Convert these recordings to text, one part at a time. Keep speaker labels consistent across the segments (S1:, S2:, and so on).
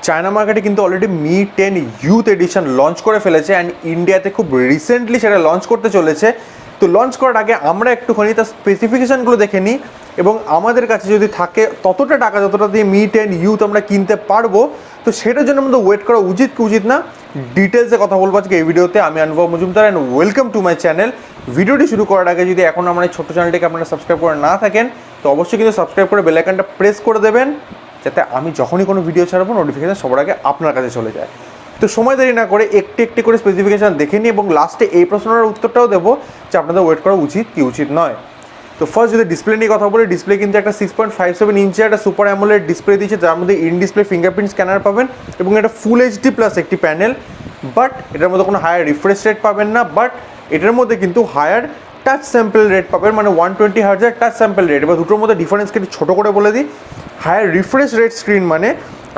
S1: China মার্কেটে কিন্তু already Mi 10 youth edition launch করে ফেলেছে অ্যান্ড ইন্ডিয়াতে খুব রিসেন্টলি সেটা লঞ্চ করতে চলেছে। তো লঞ্চ করার আগে আমরা একটুখানি তার স্পেসিফিকেশানগুলো দেখে নিই এবং আমাদের কাছে যদি থাকে ততটা টাকা যতটা দিয়ে Mi 10 ইউথ আমরা কিনতে পারবো, তো সেটার জন্য আমাদের ওয়েট করা উচিত কি উচিত না, ডিটেলসে কথা বলবো আজকে এই ভিডিওতে। আমি অনুভব Majumdar and welcome to my channel. ভিডিওটি শুরু করার আগে যদি এখন আমার এই ছোট্ট চ্যানেলটিকে আপনারা সাবস্ক্রাইব করে না থাকেন তো অবশ্যই কিন্তু সাবস্ক্রাইব করে বেল আইকনটা প্রেস করে দেবেন, যাতে আমি যখনই কোনো ভিডিও ছাড়বো নোটিফিকেশান সবার আগে আপনার কাছে চলে যায়। তো সময় দেরি না করে একটি একটি করে স্পেসিফিকেশান দেখে নিই এবং লাস্টে এই প্রশ্নের উত্তরটাও দেবো যে আপনাদের ওয়েট করা উচিত কি উচিত নয়। তো ফার্স্ট যদি ডিসপ্লে নিয়ে কথা বলি, ডিসপ্লে কিন্তু একটা 6.57 ইঞ্চের একটা সুপার অ্যামোলেড ডিসপ্লে দিয়েছে, যার মধ্যে ইন ডিসপ্লে ফিঙ্গারপ্রিন্ট স্ক্যানার পাবেন এবং এটা ফুল এইচডি প্লাস একটি প্যানেল। বাট এটার মধ্যে কোনো হায়ার রিফ্রেশ রেট পাবেন না, বাট এটার মধ্যে কিন্তু হায়ার টাচ স্যাম্পল রেট পাবেন, মানে 120 হার্টজের টাচ স্যাম্পল রেট। এবার দুটোর মধ্যে ডিফারেন্সকে একটু ছোটো করে বলে দিই। হায়ার রিফ্রেশ রেট স্ক্রিন মানে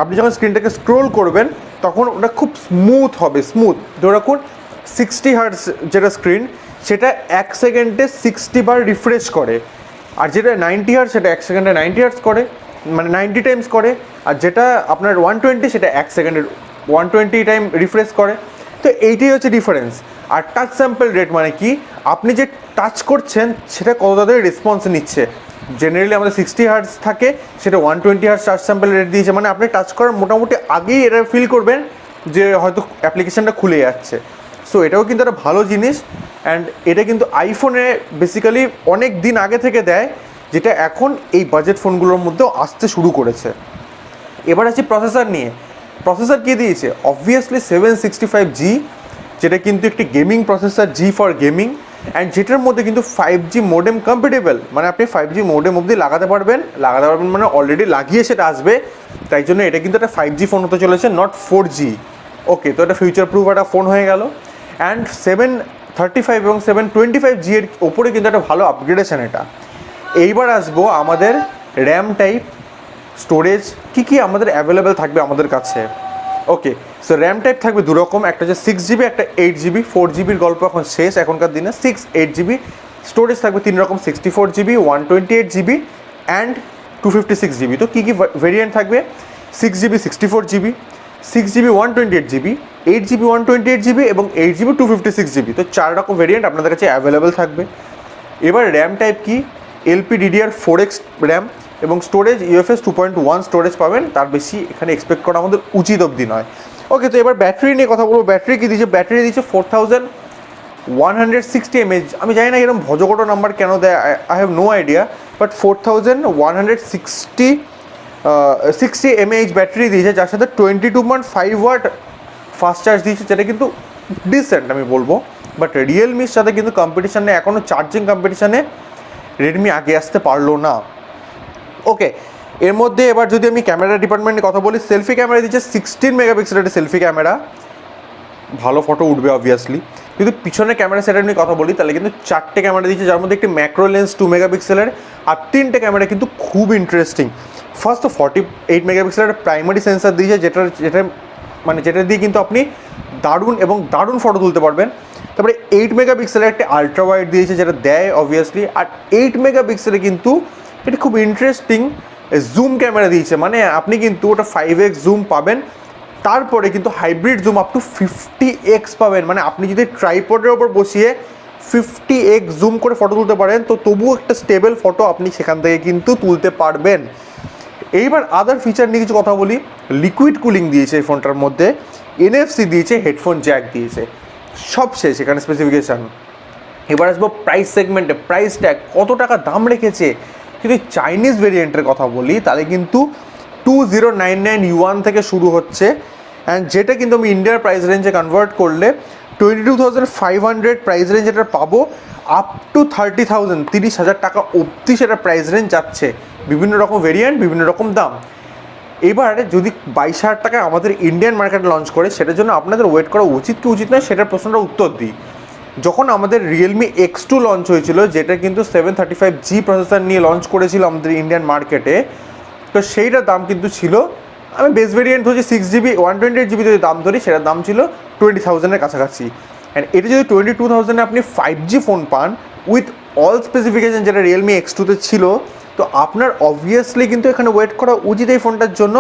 S1: আপনি যখন স্ক্রিনটাকে স্ক্রোল করবেন তখন ওটা খুব স্মুথ হবে, স্মুথ। ধরে রাখুন 60 হার্টজ যেটা স্ক্রিন সেটা 1 সেকেন্ডে 60 বার রিফ্রেশ করে, আর যেটা 90 হার্টজ সেটা 1 সেকেন্ডে 90 হার্টজ করে, মানে 90 টাইমস করে, আর যেটা আপনার 120 সেটা 1 সেকেন্ডে 120 টাইম রিফ্রেশ করে। তো এইটাই হচ্ছে ডিফারেন্স। আর টাচ স্যাম্পল রেট মানে কি, আপনি যে টাচ করছেন সেটা কত তাদের রেসপন্স নিচ্ছে। জেনারেলি আমাদের 60 হার্টজ থাকে, সেটা 120 হার্টজ টাচ স্যাম্পল রেট দিয়েছে, মানে আপনি টাচ করার মোটামুটি আগেই এটা ফিল করবেন যে হয়তো অ্যাপ্লিকেশানটা খুলে যাচ্ছে। সো এটাও কিন্তু একটা ভালো জিনিস অ্যান্ড এটা কিন্তু আইফোনে বেসিক্যালি অনেক দিন আগে থেকে দেয়, যেটা এখন এই বাজেট ফোনগুলোর মধ্যেও আসতে শুরু করেছে। এবার আছে প্রসেসর নিয়ে। প্রসেসর কী দিয়েছে, অবভিয়াসলি 765G, যেটা কিন্তু একটি gaming processor, G for gaming, and যেটার মধ্যে কিন্তু 5G মোডেম কম্পেটেবল, মানে আপনি 5G মোডেম অবধি লাগাতে পারবেন মানে অলরেডি লাগিয়ে সেটা আসবে। তাই জন্য এটা কিন্তু একটা 5G ফোন হতে চলেছে, নট 4G। ওকে, তো এটা ফিউচার প্রুফ একটা ফোন হয়ে গেল। অ্যান্ড 735 এবং 725G এর ওপরে কিন্তু একটা ভালো আপগ্রেডেশন এটা। এইবার আসবো আমাদের র্যাম টাইপ, স্টোরেজ কী আমাদের অ্যাভেলেবেল থাকবে আমাদের কাছে। ওকে, সো র্যাম টাইপ থাকবে দুরকম, একটা হচ্ছে 6GB, একটা 8GB। 4GBর গল্প এখন শেষ এখনকার দিনে, 8GB। স্টোরেজ থাকবে 3 রকম, 64GB, 128GB অ্যান্ড 256GB। তো কী ভেরিয়েন্ট থাকবে, 6GB 64GB, 6GB 128GB, 8GB 128GB এবং 8GB 256GB। তো 4 রকম ভেরিয়েন্ট আপনাদের কাছে অ্যাভেলেবেল থাকবে। এবার র্যাম টাইপ কি, LPDDR4X র্যাম এবং স্টোরেজ UFS 2.1 স্টোরেজ পাবেন, তার বেশি এখানে এক্সপেক্ট করা আমাদের উচিত অবধি নয়। ওকে, তো এবার ব্যাটারি নিয়ে কথা বলবো। ব্যাটারি কী দিয়েছে, ব্যাটারি দিয়েছে 4160 mAh। আমি জানি না এরকম ভজগটো নাম্বার কেন দেয়, I have no idea, but 4160 mAh battery দিয়েছে, যার সাথে 22.5 ওয়াট ফাস্ট চার্জ দিয়েছে, যেটা কিন্তু ডিসেন্ট আমি বলবো। বাট রিয়েলমির সাথে কিন্তু কম্পিটিশানে এখনও চার্জিং কম্পিটিশানে রেডমি আগে আসতে পারলো না। ওকে, এর মধ্যে এবার যদি আমি ক্যামেরা ডিপার্টমেন্টে কথা বলি, সেলফি ক্যামেরা দিচ্ছে 16 মেগাপিক্সেলের একটা সেলফি ক্যামেরা, ভালো ফটো উঠবে অবভিয়াসলি। কিন্তু পিছনে ক্যামেরা সেটআপ নিয়ে কথা বলি তাহলে কিন্তু 4টে ক্যামেরা দিচ্ছে, যার মধ্যে একটি ম্যাক্রো লেন্স 2 মেগাপিক্সেলের, আর 3টে ক্যামেরা কিন্তু খুব ইন্টারেস্টিং। ফার্স্ট তো 48 মেগাপিক্সেলের প্রাইমারি সেন্সার দিয়েছে, যেটা দিয়ে কিন্তু আপনি দারুণ ফটো তুলতে পারবেন। তারপরে 8 মেগাপিক্সেলের একটা আলট্রা ওয়াইড দিয়েছে, যেটা দেয় অবভিয়াসলি। আর 8 মেগাপিক্সেলে কিন্তু এটা খুব ইন্টারেস্টিং জুম ক্যামেরা দিয়েছে, মানে আপনি কিন্তু ওটা 5x জুম পাবেন, তারপরে কিন্তু hybrid zoom up to 50x পাবেন। মানে আপনি যদি ট্রাইপডের ওপর বসিয়ে 50x জুম করে ফটো তুলতে পারেন, তো তবুও একটা স্টেবল ফটো আপনি সেখান থেকে কিন্তু তুলতে পারবেন। এইবার আদার ফিচার নিয়ে কিছু কথা বলি। লিকুইড কুলিং দিয়েছে এই ফোনটার মধ্যে, NFC দিয়েছে, হেডফোন জ্যাক দিয়েছে, সব শেষ এখানে স্পেসিফিকেশান। এবার আসবো প্রাইস সেগমেন্টে। প্রাইস ট্যাগ কত টাকা দাম রেখেছে, যদি চাইনিজ ভেরিয়েন্টের কথা বলি তাহলে কিন্তু 2099 ইউয়ান থেকে শুরু হচ্ছে, অ্যান্ড যেটা কিন্তু আমি ইন্ডিয়ার প্রাইস রেঞ্জে কনভার্ট করলে 22,500 প্রাইস রেঞ্জ এটা পাবো, আপ টু 30,000 টাকা অবধি সেটা প্রাইস রেঞ্জ যাচ্ছে। বিভিন্ন রকম ভেরিয়েন্ট, বিভিন্ন রকম দাম। এবার যদি 22,000 টাকায় আমাদের ইন্ডিয়ান মার্কেটে লঞ্চ করে, সেটার জন্য আপনাদের ওয়েট করা উচিত কি উচিত নয় সেটার প্রশ্নটা উত্তর দিই। যখন আমাদের রিয়েলমি X2 লঞ্চ হয়েছিল, যেটা কিন্তু 735G প্রসেসর নিয়ে লঞ্চ করেছিল আমাদের ইন্ডিয়ান মার্কেটে, তো সেইটার দাম কিন্তু ছিল, আমি বেস ভেরিয়েন্ট হচ্ছে 6GB 128GB যদি দাম ধরি, সেটার দাম ছিল 20,000-এর কাছাকাছি। অ্যান্ড এটা যদি 22,000-এ আপনি 5G ফোন পান উইথ অল স্পেসিফিকেশান যেটা রিয়েলমি X2-তে ছিল, তো আপনার অবভিয়াসলি কিন্তু এখানে ওয়েট করা উচিত এই ফোনটার জন্য।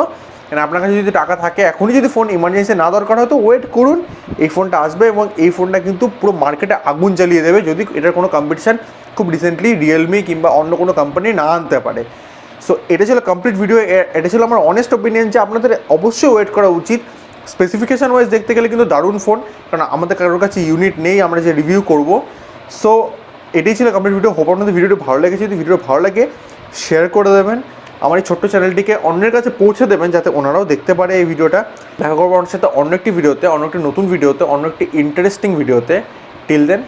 S1: কারণ আপনার কাছে যদি টাকা থাকে, এখনই যদি ফোন ইমার্জেন্সি না দরকার হয় তো ওয়েট করুন, এই ফোনটা আসবে এবং এই ফোনটা কিন্তু পুরো মার্কেটে আগুন জ্বালিয়ে দেবে যদি এটার কোনো কম্পিটিশান খুব রিসেন্টলি রিয়েলমি কিংবা অন্য কোনো কোম্পানি না আনতে পারে। সো এটা ছিল কমপ্লিট ভিডিও, এটা ছিল আমার অনেস্ট ওপিনিয়ন যে আপনাদের অবশ্যই ওয়েট করা উচিত। স্পেসিফিকেশান ওয়াইজ দেখতে গেলে কিন্তু দারুণ ফোন, কারণ আমাদের কারোর কাছে ইউনিট নেই আমরা যে রিভিউ করব। সো এটাই ছিল কমপ্লিট ভিডিও। হোপ আপনাদের ভিডিওটি ভালো লেগেছে, যদি ভিডিও ভালো লাগে শেয়ার করে দেবেন, আমার এই ছোট্ট চ্যানেলটিকে অন্যের কাছে পৌঁছে দেবেন যাতে ওনারাও দেখতে পারে এই ভিডিওটা। দেখা করবো ওনার সাথে অন্য একটি ভিডিওতে, অন্য একটি নতুন ভিডিওতে, অন্য একটি ইন্টারেস্টিং ভিডিওতে। Till then